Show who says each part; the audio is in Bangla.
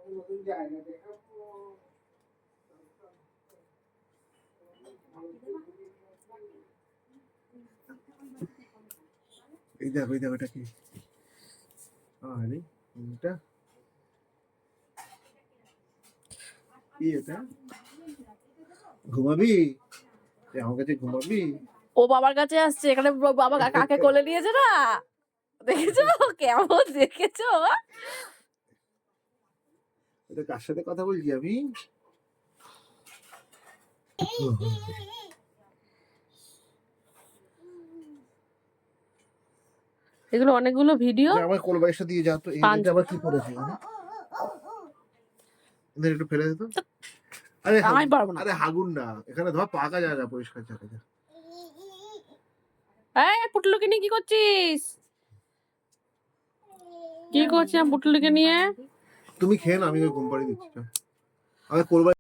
Speaker 1: এই দেখো এটা কি? আরে এটা কি? এটা ঘুমাবি? আমার কাছে ঘুমাবি?
Speaker 2: ও বাবার কাছে আসছে, এখানে বাবা কাকে কোলে নিয়েছে না, দেখেছো কেমন দেখেছো?
Speaker 1: এটা কার সাথে কথা বলছি আমি?
Speaker 2: এগুলো অনেকগুলো ভিডিও।
Speaker 1: আমার কোলবাইসটা দিয়ে যা তো। এটা আবার কি করেছে? একটু ফেলে দিত। আরে
Speaker 2: আমি পারবো না।
Speaker 1: আরে হাগুন না, এখানে ধর পাকা জায়গা, পরিষ্কার জায়গা।
Speaker 2: এই পুটলুকে নিয়ে কি করছিস? কি করছিস পুটলুকে নিয়ে?
Speaker 1: তুমি খেয়ে না, আমি ঘুম পাড়িয়ে দিচ্ছি। আমি কোলবাই